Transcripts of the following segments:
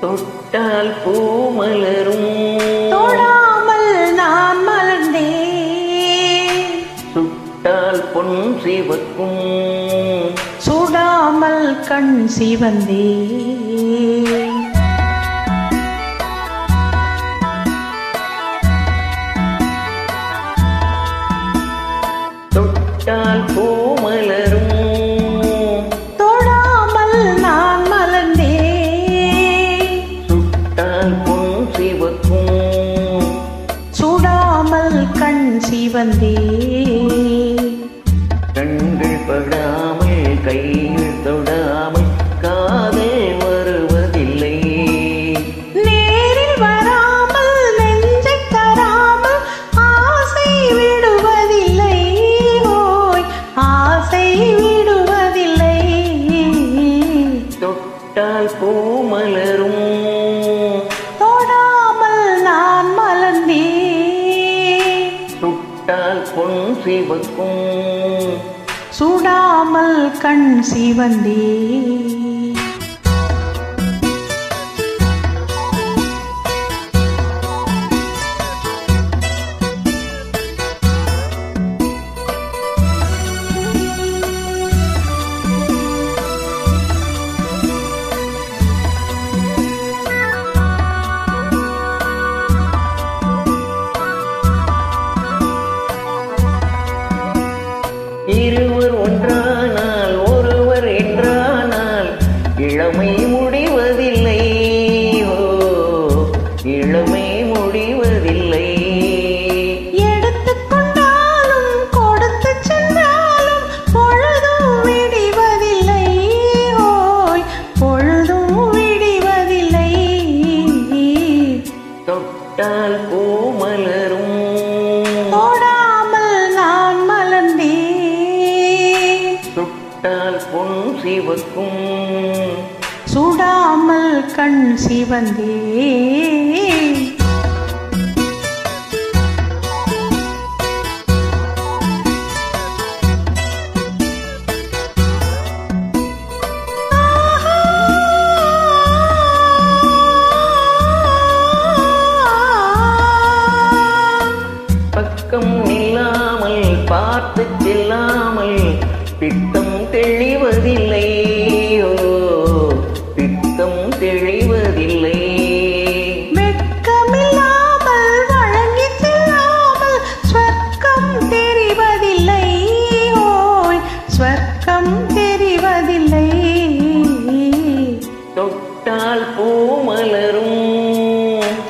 தொட்டால் பூ மலரும் தொடாமல் நான் மலர்ந்தேன். சுட்டால் பொன் சிவக்கும் சுடாமல் கண் சிவந்தே. தொட்டால் பூ மலரும் தொடாமல் நான் மலர்ந்தேன். சுட்டால் பொன் சிவக்கும் சுடாமல் கண் சிவந்தே. கண்கள் படாமல் கைகள் தொடாமல் காதல் வருவதில்லை. நேரில் வராமல் நெஞ்சை தராமல் ஆசை விடுவதில்லை. ஓய் ஆசை விடுவதில்லை. தொட்டால் பூ மலரும் தொடாமல் நான் மலர்ந்தேன். சுட்டால் பொன் சிவக்கும் சுடாமல் கண் சிவந்தே. இருவர் ஒன்றானால் ஒருவர் என்றானால் இளமை முடிவதில்லை. ஓ இளமை முடிவதில்லை. எடுத்துக்கொண்டாலும் கொடுத்து சென்றாலும் பொழுதும் விடிவதில்லை. ஓய் பொழுதும் விடிவதில்லை. தொட்டால் பூ மலரும் தொடாமல் நான் மலர்ந்தேன். சுட்டால் பொன் சிவக்கும் சுடாமல் கண் சிவந்தே. பக்கம் நில்லாமல் பார்த்து செல்லாமல் பித்தம் தெளிவதில்லை. ஓ பித்தம் தெளிவதில்லை. வெட்கமில்லாமல் வழங்கி செல்லாமல் ஸ்வர்க்கம் தெரிவதில்லை. ஓய் ஸ்வர்க்கம் தெரிவதில்லை. தொட்டால் பூ மலரும்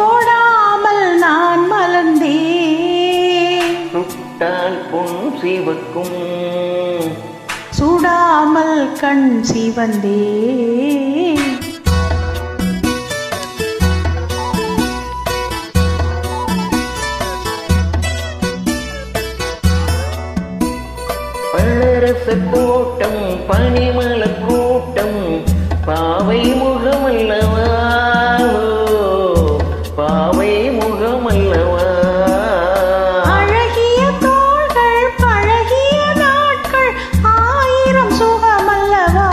தொடாமல் நான் மலர்ந்தேன். சுட்டால் பொன் சிவக்கும் சுடாமல் கண் சிவந்தே. பழரச கூட்டம் பனிமல கூட்டம் பாவை முகமல்லவா. பாவை முகமல்லவா. அழகிய தோள்கள் பழகிய நாட்கள் ஆயிரம் சுகமல்லவா.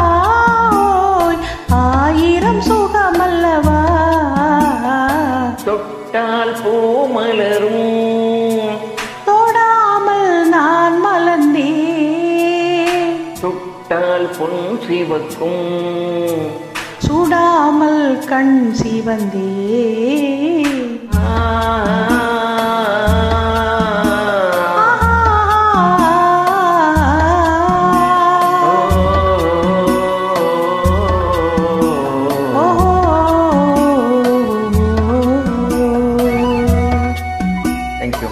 ஓய் ஆயிரம் சுகமல்லவா. தொட்டால் பூ மலரும் தொடாமல் நான் மலர்ந்தேன். சுட்டால் பொன் சிவக்கும் சுடாமல் கண் சிவந்தே. Thank you.